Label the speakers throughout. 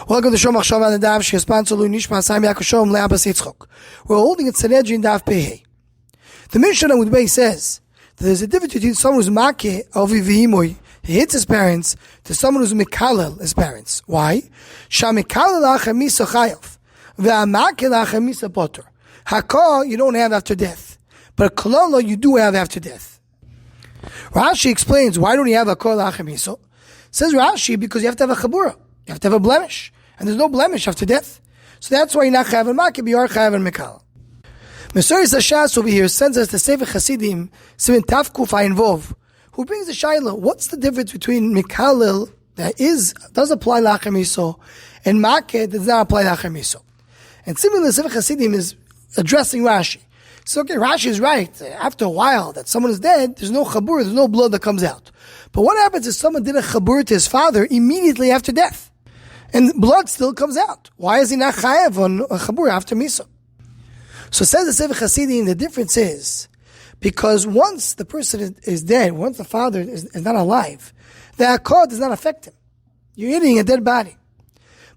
Speaker 1: Welcome to Shomach Shom and the Daf Shesponsor Nishma Saim Yakushom Le'Abbas Yitzchok. We're holding in Sanhedrin Daf Pehei. The Mishnah with Bay says that there's a difference between someone who's Makeh Avi V'Imoy, he hits his parents, to someone who's Mekalel his parents. Why? Shamekalel Achem Misa Chayav Ve'Amakeh Achem Misa Potter. Hakah you don't have after death, but a Kololo you do have after death. Rashi explains why don't you have a Kol Achem Misa? Says Rashi because you have to have a Chabura. You have to have a blemish. And there's no blemish after death. So that's why you're not chayav and makeh, but you are chayav and Mekalel. Mesoris Hashas over here sends us the Sefer Chasidim, Simin Tafkuf Ayin Vov, who brings the Shaila. What's the difference between Mekalel that does apply Lachem Miso and Makeh that does not apply Lachem Miso? And similarly, Sefer Chasidim is addressing Rashi. So okay, Rashi is right. After a while that someone is dead, there's no chabur, there's no blood that comes out. But what happens if someone did a chabur to his father immediately after death? And blood still comes out. Why is he not chayav on a chabur after misa? So says the Sefer Chasidim, the difference is because once the person is dead, once the father is not alive, the akad does not affect him. You're eating a dead body.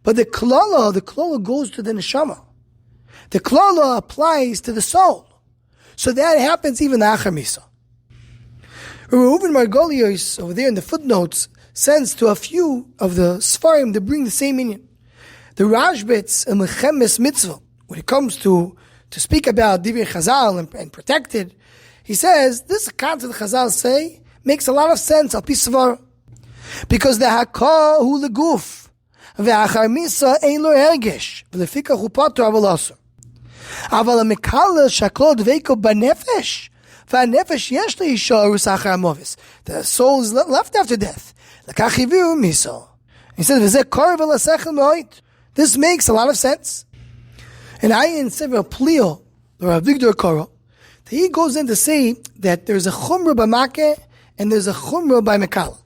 Speaker 1: But the klala goes to the neshama. The klala applies to the soul. So that happens even after misa. Reuven Margolios over there in the footnotes sends to a few of the Sfarim to bring the same meaning. The Rashbitz and Mechemes Mitzvah, when it comes to speak about Divrei Chazal and protected, he says, this concept that Chazal say makes a lot of sense, al pi svar. Because the Hakah hu leguf, ve'achar misa ein lo ergesh, v'lefikach hu patur aval asur. Aval ha-mekalel shaklo dveiko banefesh, v'hanefesh yesh le'isha arus achar amovis. The soul is left after death. He says, this makes a lot of sense. And I in Sefer Plio, or Victor Koro, he goes in to say that there's a chumrah by Makeh and there's a chumrah by Mekalel.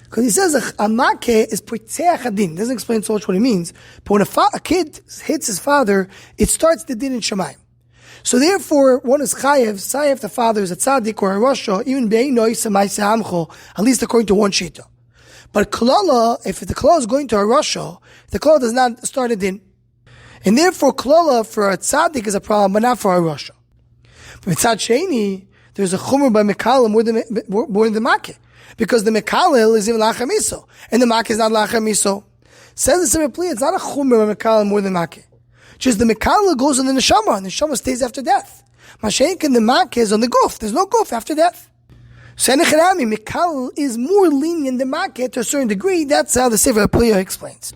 Speaker 1: Because he says a Makeh is poitzeach hadin. Doesn't explain so much what he means. But when a kid hits his father, it starts the din in Shemayim. So therefore, one is chayev, the father is a tzaddik or a rasha, even be'inoi semaise hamcho, at least according to one shita. But klala, if the klala is going to a rasha, the klala does not start a din. And therefore, klala for a tzaddik is a problem, but not for a rasha. But mitzad sheni, there's a chumr by Mekalel more than the Makeh. Because the Mekalel is even lachem miso, and the Makeh is not lachem miso. Says the Sefer Plea, it's not a chumr by Mekalel more than Makeh. Just the Mekalel goes on the neshama, and the neshama stays after death. Mashenk and the Makeh is on the guf. There's no guf after death. So Mekalel is more lenient than Makeh to a certain degree. That's how the Sefer Plea explains.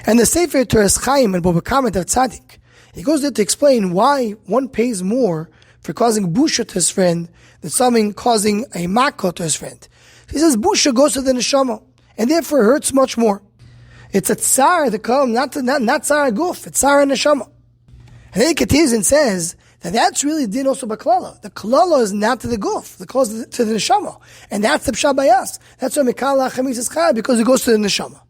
Speaker 1: And the Sefer Teres Chaim and Bobakamit of Tzaddik, he goes there to explain why one pays more for causing busha to his friend than someone causing a makah to his friend. He says busha goes to the neshama, and therefore hurts much more. It's a tsar, the kalam, not tsar guf, it's tsar neshama. And then he continues and says that that's really din also by klala. The klala is not to the guf, the klala is to the neshama. And that's the pshat bayas. That's why Mekalel Achamis is chayv, because it goes to the neshama.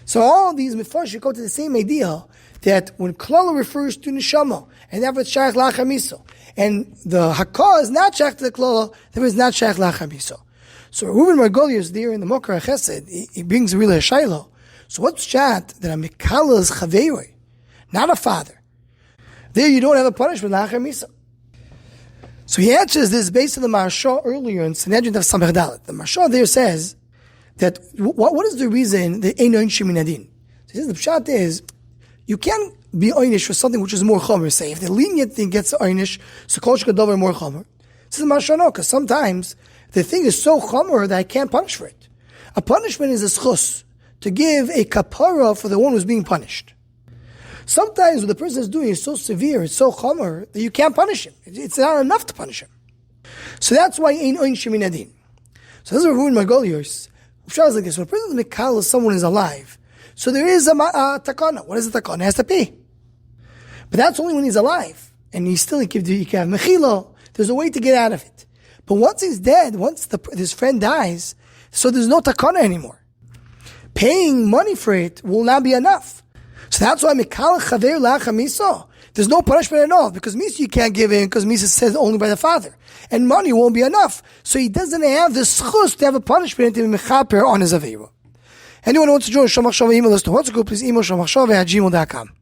Speaker 1: So all these mefarshim go to the same idea that when klala refers to neshama, and therefore it's shaykh lachamiso, and the hakah is not shaykh to the klala, therefore it's not shaykh lachamiso. So Reuven Margolius there in the Mokar Chesed, he brings really a shayla. So what's chat that a Mekalel is chaveiroi, not a father? There you don't have a punishment lachar misa. So he answers this based on the Maharsha earlier in Sanhedrin of Samech Dalet. The Maharsha there says that what is the reason that ein oinshim min hadin? He says the pshat is you can't be oinish for something which is more chomer. Say if the lenient thing gets oinish, so kol shekadover more chomer. This is the Maharsha no, because sometimes the thing is so chomer that I can't punish for it. A punishment is a schus, to give a kapara for the one who's being punished. Sometimes what the person is doing is so severe, it's so chomer, that you can't punish him. It's not enough to punish him. So that's why ein oinshim min hadin. So this is Reuven Margolios. Like this. When a person is Mekalel, someone is alive. So there is a takana. What is the takana? He has to pay. But that's only when he's alive. And he still can have mechila. There's a way to get out of it. But once he's dead, once his friend dies, so there's no takana anymore. Paying money for it will not be enough. So that's why Mekalel chaver lachar miso. There's no punishment at all, because misa you can't give in, because misa says only by the father. And money won't be enough. So he doesn't have the schus to have a punishment to be mechaper on his aveira. Anyone who wants to join Shomach Shava email list to WhatsApp group, please email shomachshava@gmail.com.